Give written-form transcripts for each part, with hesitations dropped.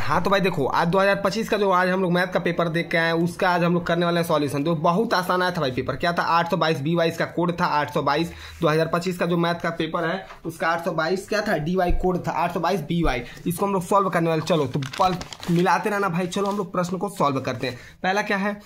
हाँ तो भाई देखो, आज 2025 का जो आज हम लोग मैथ का पेपर देख के आए उसका आज हम लोग करने वाले हैं सॉल्यूशन। तो बहुत आसान आया था भाई पेपर। क्या था? 822 BY का कोड था। 822 2025 का जो मैथ का पेपर है उसका 822 क्या था? DY कोड था 822 BY। इसको हम लोग सॉल्व करने वाले। चलो तो पल मिलाते रहना भाई। चलो हम लोग प्रश्न को सॉल्व करते हैं। पहला क्या है?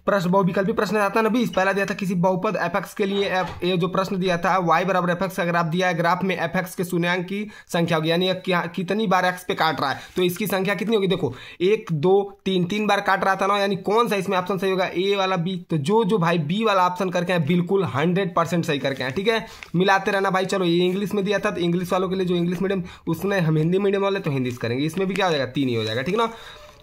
प्रश्न बहुविकल्पी प्रश्न आता है ना 20। पहला दिया था किसी बहुपद fx के लिए ये जो प्रश्न दिया था y बराबर fx का ग्राफ दिया है। ग्राफ में fx के शून्यांक की संख्या होगी, यानी कितनी बार x पे काट रहा है, तो इसकी संख्या कितनी होगी? देखो 1 2 3 3 बार काट रहा था ना, यानी कौन सा इसमें ऑप्शन सही होगा? ए वाला बी। तो जो भाई बी वाला ऑप्शन करके है बिल्कुल 100% सही करके है। ठीक है, मिलाते रहना भाई। चलो ये इंग्लिश में दिया था तो इंग्लिश वालों के लिए, जो इंग्लिश मीडियम उसने, हम हिंदी मीडियम वाले तो हिंदी करेंगे। इसमें भी क्या हो जाएगा? 3 ही हो जाएगा। ठीक ना।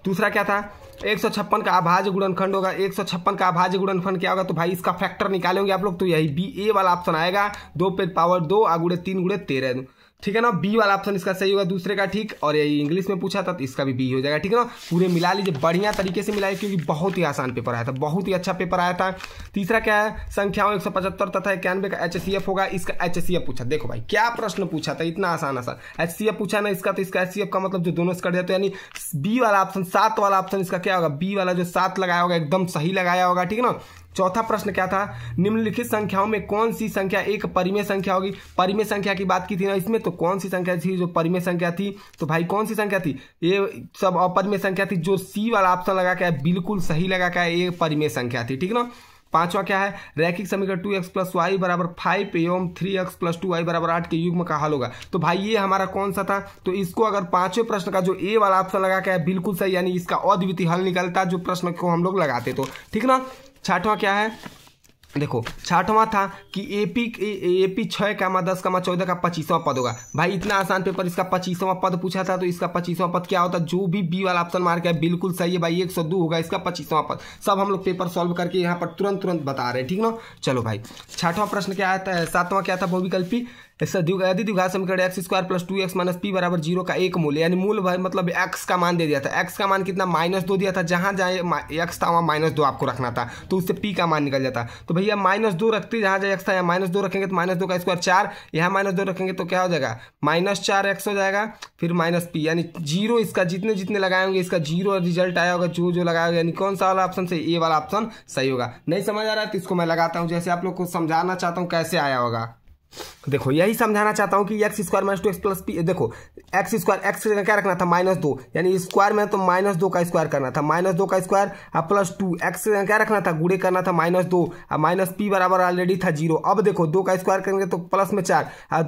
दूसरा क्या था? 156 का अभाज्य गुणनखंड होगा। 156 का अभाज्य गुणनखंड क्या होगा? तो भाई इसका फैक्टर निकालेंगे आप लोग तो यही बी ए वाला ऑप्शन आएगा। 2 पे पावर 2 गुणे 3 गुणे 13। ठीक है ना, बी वाला ऑप्शन इसका सही होगा दूसरे का। ठीक, और ये इंग्लिश में पूछा था तो इसका भी बी हो जाएगा। ठीक है ना, पूरे मिला लीजिए, बढ़िया तरीके से मिलाइए क्योंकि बहुत ही आसान पेपर आया था, बहुत ही अच्छा पेपर आया था। तीसरा क्या है? संख्याओं 175 तथा 91 का HCF होगा। इसका HCF पूछा। देखो भाई क्या प्रश्न पूछा था, इतना आसान HCF पूछा ना इसका, तो इसका HCF का मतलब जो दोनों से कट जाते हैं, यानी बी वाला ऑप्शन 7 वाला ऑप्शन इसका क्या होगा? बी वाला जो 7 लगाया होगा एकदम सही लगाया होगा। ठीक है ना। चौथा प्रश्न क्या था? निम्नलिखित संख्याओं में कौन सी संख्या एक परिमेय संख्या होगी? परिमेय संख्या की बात की थी ना इसमें, तो कौन सी संख्या थी जो परिमेय संख्या थी? तो भाई कौन सी संख्या थी? ये सब अपरिमेय संख्या थी। जो सी वाला ऑप्शन लगा के बिल्कुल सही लगा के ये परिमेय संख्या थी। ठीक ना। पांचवा क्या है? रैखिक समीकरण 2x + y बराबर 5 एवं 3x + 2y बराबर 8 के युग्म का हल होगा। तो भाई ये हमारा कौन सा था? तो इसको अगर पांचवें प्रश्न का जो ए वाला ऑप्शन लगा के है बिल्कुल सही, यानी इसका अद्वितीय हल निकलता जो प्रश्न को हम लोग लगाते। तो ठीक ना। छठवां क्या है? देखो छठवां था कि एपी 6, 10, 14 का 25वां पद होगा। भाई इतना आसान पेपर, इसका 25वां पद पूछा था तो इसका 25वां पद क्या होता? जो भी बी वाला ऑप्शन मार के बिल्कुल सही है भाई। 102 होगा इसका 25वां पद। सब हम लोग पेपर सॉल्व करके यहाँ पर तुरंत बता रहे हैं। ठीक ना। चलो भाई छठवां प्रश्न क्या है? 7वां क्या था? बहुविकल्पी यदि द्विघात समीकरण x² + 2x - p बराबर 0 का एक मूल, यानी मूल भाई मतलब x का मान दे दिया था। x का मान कितना? -2 दिया था। जहां जहां x था वहां -2 आपको रखना था, तो उससे p का मान निकल जाता। तो भैया -2 रखते, जहां जहां x था यहाँ -2 रखेंगे तो -2 का स्क्वायर 4, यहाँ -2 रखेंगे तो क्या हो जाएगा? -4x हो जाएगा, फिर -p, यानी 0। इसका जितने जितने लगाएंगे इसका 0 रिजल्ट आया होगा। जो लगाएगा, यानी कौन सा वाला ऑप्शन से? ए वाला ऑप्शन सही होगा। नहीं समझ आ रहा है तो इसको मैं लगाता हूँ, जैसे आप लोग को समझाना चाहता हूँ कैसे आया होगा। देखो यही समझाना चाहता हूं कि x² - 2x + p। देखो x² x क्या रखना था? -2, यानी स्क्वायर में तो -2 का स्क्वायर करना था। -2 का स्क्वायर +2 x क्या रखना था? गुणे करना था -2, -p बराबर ऑलरेडी था 0। अब देखो 2 का स्क्वायर करेंगे तो प्लस में 4,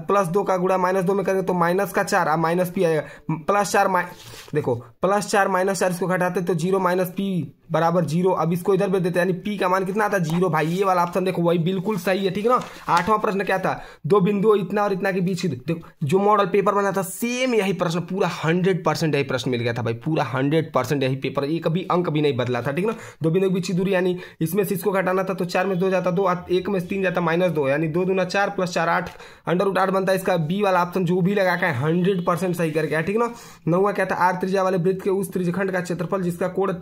+2 का गुणा -2 में करेंगे तो -4 -p आएगा। +4 देखो +4 -4 इसको घटाते तो 0 -p बराबर 0। अब इसको इधर भेज देते, यानी p का मान कितना आता? 0। भाई ये वाला ऑप्शन देखो वही बिल्कुल सही है। ठीक है ना। आठवां प्रश्न क्या था? दो बिंदु इतना और इतना के बीच की, देखो जो मॉडल पेपर बना था सेम यही प्रश्न, पूरा 100% यही प्रश्न मिल गया था भाई। पूरा 100% यही पेपर, एक भी अंक भी नहीं बदला था। ठीक ना। दो बिंदु के बीच की दूरी, यानी इसमें से इसको घटाना था तो 4 में 2 जाता 2, 1 में 3 जाता -2, यानी 2 दूना 4 + 4 8, √8 बनता है। इसका बी वाला ऑप्शन जो भी लगा के 100% सही करके है। ठीक ना। नौवां क्या था? आर त्रिज्या वाले वृत्त के उस त्रिज्यखंड का क्षेत्रफल जिसका कोण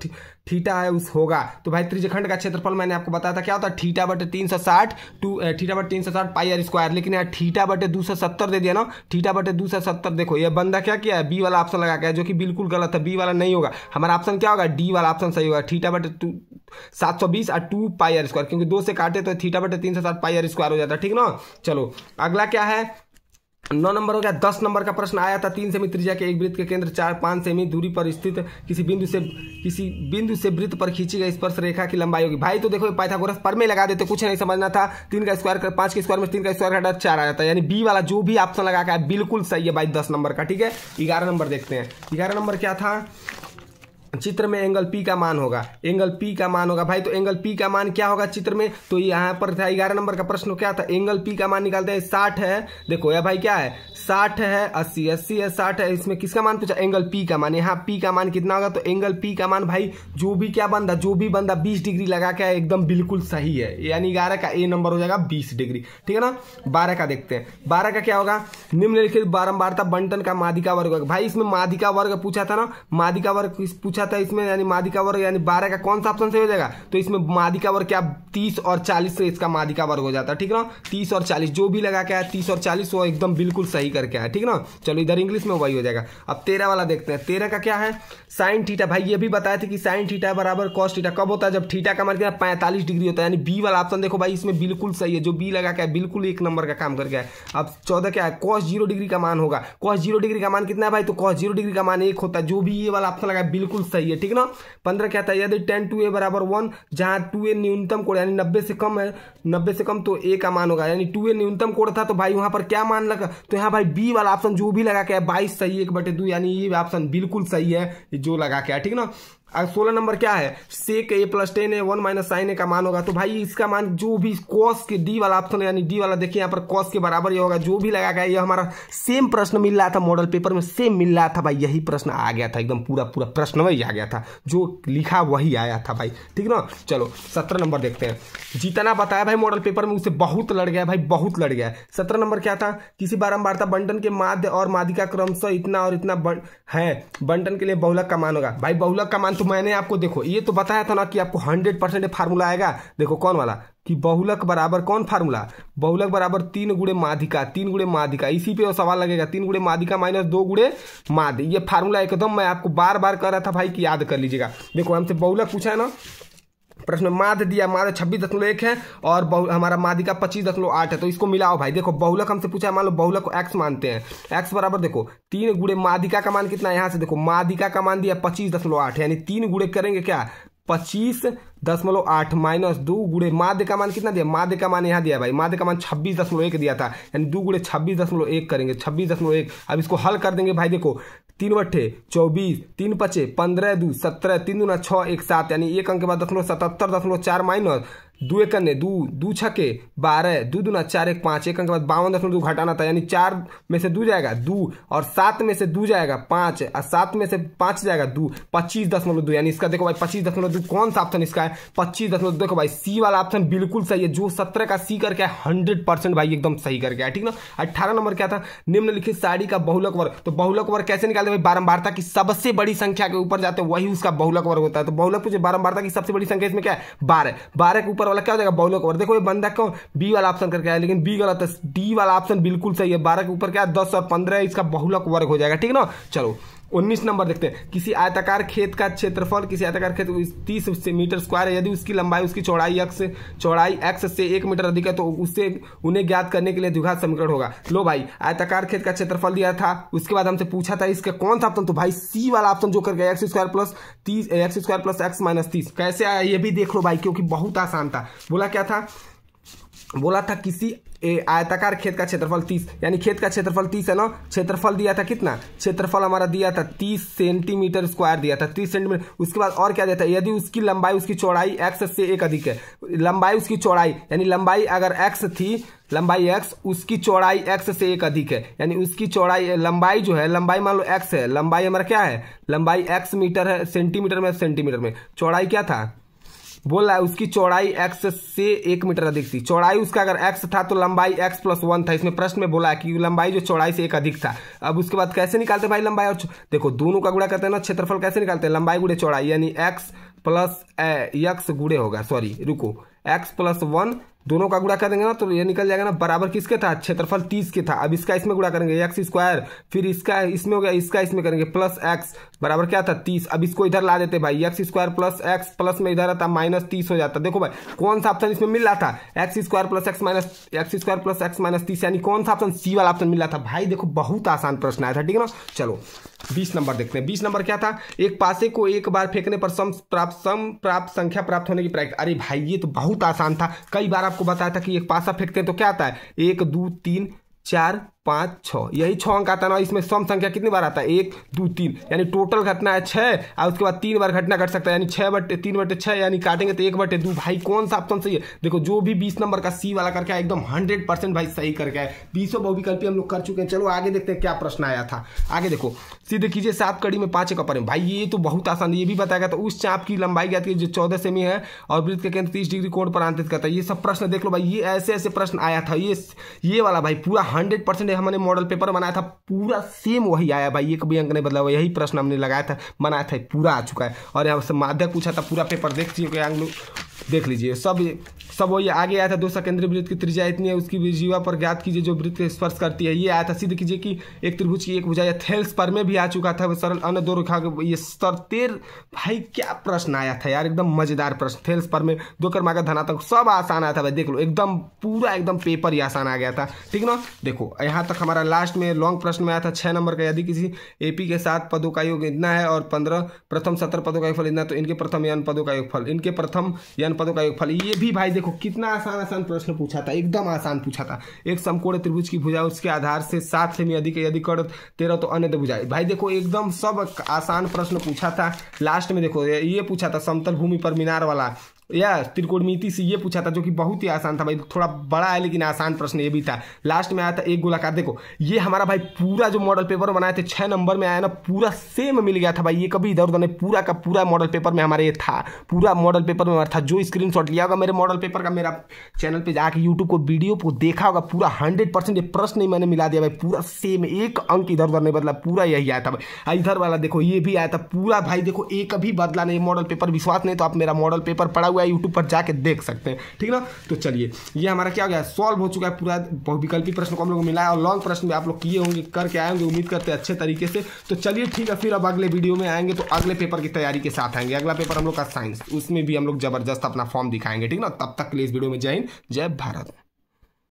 थीटा है उस होगा। तो भाई त्रिज्यखंड का क्षेत्रफल मैंने आपको बताया था क्या होता है? θ/360 θ/360 πr², लेकिन यहाँ θ/270 दे दिया ना। θ/270 देखो ये बंदा क्या किया है? बी वाला ऑप्शन लगा के है, जो कि बिल्कुल गलत है। बी वाला नहीं होगा, हमारा ऑप्शन क्या होगा? डी वाला ऑप्शन सही होगा। θ/720 और 2 πr², क्योंकि 2 से काटे तो θ/360 πr² हो जाता है। ठीक ना। चलो अगला क्या है? 9 नंबर हो गया। 10 नंबर का प्रश्न आया था। 3 सेमी त्रिज्या के एक वृत्त के केंद्र 4-5 सेमी दूरी पर स्थित किसी बिंदु से वृत्त पर खींची गई स्पर्श रेखा की लंबाई होगी। भाई तो देखो पाइथागोरस पर में लगा देते, कुछ नहीं समझना था। 3 का स्क्वायर 5 के स्क्वायर में 3 का स्क्वायर घटा 4 आ जाता है, यानी बी वाला जो भी ऑप्शन लगा का बिल्कुल सही है भाई 10 नंबर का। ठीक है। 11 नंबर देखते हैं। 11 नंबर क्या था? चित्र में एंगल पी का मान होगा। एंगल पी का मान होगा भाई, तो एंगल पी का मान क्या होगा चित्र में? तो यहाँ पर था 11 नंबर का प्रश्न क्या था? एंगल पी का मान निकालते हैं। 60 है, देखो यह भाई क्या है? 60 है, 80 है, 60 है। इसमें किसका मान पूछा? एंगल पी का मान। यहाँ पी का मान कितना होगा? तो एंगल पी का मान भाई जो भी बंदा 20 डिग्री लगा के एकदम बिल्कुल सही है, यानी 11 का ए नंबर हो जाएगा 20 डिग्री। ठीक है ना। 12 का देखते हैं। 12 का क्या होगा? निम्नलिखित बारंबारता बंटन का माध्यिका वर्ग होगा। भाई इसमें माध्यिका वर्ग पूछा था ना, माध्यिका वर्ग पूछा पूछा था इसमें यानी माध्यिका वर्ग यानी 12 का कौन सा ऑप्शन सही हो जाएगा, तो इसमें माध्यिका वर्ग क्या 30 और 40 से इसका माध्यिका वर्ग हो जाता है, ठीक ना। 30 और 40 जो भी लगा के आया 30 और 40 वो एकदम बिल्कुल सही करके आया, ठीक ना। चलो इधर इंग्लिश में वही हो जाएगा। अब 13 वाला देखते हैं। 13 का क्या है, साइन थीटा। भाई ये भी बताया था कि साइन थीटा बराबर कॉस थीटा कब होता है, जब थीटा का मान 45 डिग्री होता है, यानी बी वाला ऑप्शन देखो भाई इसमें बिल्कुल सही है, जो बी लगा के बिल्कुल एक नंबर का काम करके है। अब 14 क्या है, कॉस 0 डिग्री का मान होगा। कॉस 0 डिग्री का मान कितना है भाई, तो कॉस 0 डिग्री का मान 1 होता है, जो भी ये वाला ऑप्शन लगा बिल्कुल सही है, ठीक ना। 15 क्या था, यदि tan 2a बराबर 1, जहां 2a न्यूनतम कोण यानी 90 से कम है, 90 से कम तो a का मान होगा, यानी 2a न्यूनतम कोण था, तो भाई वहां पर क्या मान लगा, तो यहाँ भाई बी वाला ऑप्शन जो भी लगा के 22 सही 1/2, यानी ये ऑप्शन बिल्कुल सही है जो लगा के, ठीक ना। अब 16 नंबर क्या है, sec a plus 10a 1 minus sine a का मान होगा, तो भाई इसका मान जो भी कॉस के डी वाला ऑप्शन है, यानी डी वाला देखिए यहाँ पर कॉस के बराबर ही होगा, जो भी लगा गया। ये हमारा सेम प्रश्न मिल रहा था मॉडल पेपर में, सेम मिल रहा था भाई, यही प्रश्न आ गया था एकदम पूरा प्रश्न वही आ गया था, जो लिखा वही आया था भाई, ठीक ना। चलो 17 नंबर देखते हैं। जितना बताया भाई मॉडल पेपर में उससे बहुत लड़ गया भाई, बहुत लड़ गया। 17 नंबर क्या था, किसी बारंबारता बंटन के माध्य और माध्यिका क्रमशः इतना और इतना है, बंटन के लिए बहुलक का मान होगा। भाई बहुलक का मान तो मैंने आपको देखो ये तो बताया था ना कि आपको 100% फार्मूला आएगा। देखो कौन वाला, कि बहुलक बराबर कौन फार्मूला, बहुलक बराबर 3 गुणे माध्यिका, 3 गुणे माध्यिका, इसी पे वो सवाल लगेगा, 3 गुणे माध्यिका माइनस 2 गुणे माध्य। ये फार्मूला एकदम मैं आपको बार बार कह रहा था भाई कि याद कर लीजिएगा। देखो हमसे बहुलक पूछा है ना प्रश्न में, माध्य दिया, माध्य 26.1 है और हमारा माध्यिका 25.8 है, तो इसको मिलाओ भाई। देखो बहुलक हमसे पूछा है, मान लो बहुलक को x मानते हैं, x बराबर देखो 3 गुणे माध्यिका का मान कितना है, यहाँ से देखो माध्यिका का मान दिया 25.8, यानी 3 गुणे करेंगे क्या 25.8 माइनस 2 गुणे माध्य का मान कितना दिया, माध्य का मान यहाँ दिया भाई, माध्य का मान 26.1 दिया था, यानी 2 गुणे 26.1 करेंगे 26.1। अब इसको हल कर देंगे भाई, देखो 3/24, 3 5 15 2 17, 3 दूना 6 1 7, यानी एक अंक के बाद 77.4 माइनस 2 1 2 6 12, 2 दूना 4 1 5, एक अंक के बाद 52.2 घटाना था, यानी 4 में से 2 जाएगा 2 और 7 में से 2 जाएगा 5 और 7 में से 5 जाएगा 2, 25.2, यानी इसका देखो भाई 25.2 कौन सा ऑप्शन इसका है 25.2। देखो भाई सी वाला ऑप्शन बिल्कुल सही है, जो 17 का सी करके 100% भाई एकदम सही करके, ठीक ना। 18 नंबर क्या था, निम्नलिखित सारणी का बहुलक वर्ग। तो बहुलक वर्ग कैसे निकालते भाई, बारंबारता की सबसे बड़ी संख्या के ऊपर जाते वही उसका बहुलक वर्ग होता है। तो बहुलक पूछे बारंबारता की सबसे बड़ी संख्या इसमें क्या है 12, 12 के ऊपर वाला क्या हो जाएगा बहुलक वर्ग। देखो ये बंदा क्यों बी वाला ऑप्शन करके आया, लेकिन बी गलत है, डी वाला ऑप्शन बिल्कुल सही है। 12 के ऊपर क्या 10 और 15 इसका बहुलक वर्ग हो जाएगा, ठीक ना। चलो 19 नंबर देखते हैं। किसी आयताकार खेत का क्षेत्रफल, किसी आयताकार खेत 30 मीटर स्क्वायर है, यदि उसकी लंबाई उसकी चौड़ाई x से 1 मीटर अधिक है, तो उससे उन्हें ज्ञात करने के लिए द्विघात समीकरण होगा। लो भाई आयताकार खेत का क्षेत्रफल दिया था, उसके बाद हमसे पूछा था इसका कौन सा ऑप्शन, तो भाई सी वाला ऑप्शन जो करके x square plus x minus 30। कैसे आया ये भी देख लो भाई, क्योंकि बहुत आसान था। बोला क्या था, बोला था किसी आयताकार खेत का क्षेत्रफल 30, यानी खेत का क्षेत्रफल 30 है ना, क्षेत्रफल दिया था कितना, क्षेत्रफल हमारा दिया था 30 सेंटीमीटर स्क्वायर दिया था, 30 सेंटीमीटर। उसके बाद और क्या देता है, यदि उसकी लंबाई उसकी चौड़ाई x से 1 अधिक है, लंबाई उसकी चौड़ाई यानी लंबाई अगर x थी, लंबाई x उसकी चौड़ाई x से 1 अधिक है, यानी उसकी चौड़ाई लंबाई जो है, लंबाई मान लो x है, लंबाई हमारा क्या है, लंबाई x मीटर है, सेंटीमीटर में चौड़ाई क्या था, बोल रहा है उसकी चौड़ाई x से 1 मीटर अधिक थी। चौड़ाई उसका अगर x था तो लंबाई x प्लस 1 था। इसमें प्रश्न में बोला है कि लंबाई जो चौड़ाई से 1 अधिक था। अब उसके बाद कैसे निकालते भाई लंबाई और देखो दोनों का गुणा करते हैं ना, क्षेत्रफल कैसे निकालते हैं, लंबाई गुणे चौड़ाई, यानी x प्लस x गुणे होगा, सॉरी रुको, x प्लस 1 दोनों का गुणा कर देंगे ना, तो ये निकल जाएगा ना बराबर किसके था, क्षेत्रफल 30 के था। अब इसका इसमें गुणा करेंगे x स्क्वायर, फिर इसका इसमें हो गया, इसका इसमें करेंगे प्लस x बराबर क्या था 30। अब इसको इधर ला देते भाई, x square plus x plus में इधर आता माइनस 30 हो जाता। देखो भाई कौन सा ऑप्शन इसमें मिल रहा था, x square plus x minus 30, यानी कौन सा ऑप्शन सी वाला ऑप्शन मिल रहा था। भाई देखो बहुत आसान प्रश्न आया था, ठीक है ना। चलो 20 नंबर देखते हैं। 20 नंबर क्या था, एक पासे को एक बार फेंकने पर सम प्राप्त संख्या प्राप्त होने की प्रक्रिया। अरे भाई ये तो बहुत आसान था, कई बार आपको बताया था कि एक पासा फेंकते हैं तो क्या आता है 1 2 3 4 5 6, यही 6 अंक आता है ना। इसमें सम संख्या कितनी बार आता है 1 2 3, यानी टोटल घटना है 6 और उसके बाद 3 बार घटना घट सकता है, यानी 6/3/6, यानी काटेंगे तो 1/2। भाई कौन सा ऑप्शन सही है, देखो जो भी 20 नंबर का सी वाला करके एकदम 100% भाई सही करके है। 20 बहुविकल्पी हम लोग कर चुके हैं। चलो आगे देखते हैं क्या प्रश्न आया था। आगे देखो, सीधे कीजिए 7 कड़ी में 5 एक अपर है। भाई ये तो बहुत आसान है, ये भी बताया गया था। उस चाप की लंबाई क्या थी जो 14 सेमी है और वृत्त के केंद्र 30 डिग्री कोण पर आंतरित करता है। ये सब प्रश्न देख लो भाई, ये ऐसे ऐसे प्रश्न आया था। ये वाला भाई पूरा 100% हमने हमने मॉडल पेपर बनाया था पूरा सेम वही आया भाई, एक भी अंक नहीं बदला हुआ, यही प्रश्न हमने लगाया था बनाया था पूरा आ चुका है। और यहाँ से माध्यक पूछा था पूरा पेपर देख चुके हैं लोग, देख लीजिए सब वही आगे आया था। 2 केंद्रीय वृत्त की त्रिज्या इतनी है, उसकी जीवा पर ज्ञात कीजिए जो वृत्त को स्पर्श करती है। ये आया था। सिद्ध कीजिए कि एक त्रिभुज की एक भुजा थेल्स पर में भी आ चुका था। वो सरल अन्य 2 रेखा ये सरतेर भाई क्या प्रश्न आया था यार, एकदम मजेदार प्रश्न। थेल्स पर में 2 क्रमांक धनात्मक सब आसान आया था भाई, देख लो एकदम पूरा एकदम पेपर ही आसान आ गया था, ठीक ना। देखो यहाँ तक हमारा लास्ट में लॉन्ग प्रश्न में आया था 6 नंबर का, यदि किसी एपी के 7 पदों का योग इतना है और 15 प्रथम 17 पदों का योगफल इतना, तो इनके प्रथम n पदों का योगफल, इनके प्रथम n पदों का योगफल। ये भी भाई देखो कितना आसान प्रश्न पूछा था, एकदम आसान पूछा था। एक समकोण त्रिभुज की भुजा उसके आधार से 7 सेमी अधिक यदि कर्ण 13 तो अन्य भुजाएं। भाई देखो एकदम सब आसान प्रश्न पूछा था। लास्ट में देखो ये पूछा था समतल भूमि पर मीनार वाला या त्रिकोणमिति से, ये पूछा था जो कि बहुत ही आसान था भाई, थोड़ा बड़ा है लेकिन आसान प्रश्न ये भी था। लास्ट में आया था एक गोलाकार। देखो ये हमारा भाई पूरा जो मॉडल पेपर बनाए थे 6 नंबर में आया ना, पूरा सेम मिल गया था भाई, ये कभी इधर उधर नहीं, पूरा का पूरा मॉडल पेपर में हमारे ये था, पूरा मॉडल पेपर में हमारा था। जो स्क्रीनशॉट लिया होगा मेरे मॉडल पेपर का, मेरा चैनल पर जाकर यूट्यूब को वीडियो को देखा होगा, पूरा 100% ये प्रश्न ही मैंने मिला दिया भाई, पूरा सेम, एक अंक इधर उधर नहीं बदला, पूरा यही आया था भाई। इधर वाला देखो ये भी आया था पूरा भाई, देखो एक भी बदला नहीं मॉडल पेपर। विश्वास नहीं तो आप मेरा मॉडल पेपर पड़ा हुआ है यूट्यूब पर जाके देख सकते हैं, ठीक ना। तो चलिए ये हमारा क्या हो गया, सॉल्व हो चुका है पूरा। बहुविकल्पी प्रश्न को हम लोग को मिला है और लॉन्ग प्रश्न भी आप लोग किए होंगे, करके आएंगे उम्मीद करते हैं अच्छे तरीके से। तो चलिए ठीक है, फिर अब अगले वीडियो में आएंगे तो अगले पेपर की तैयारी के साथ आएंगे। अगला पेपर हम लोग का साइंस, उसमें भी हम लोग जबरदस्त अपना फॉर्म दिखाएंगे, ठीक ना। तब तक के लिए इस वीडियो में जय हिंद जय भारत।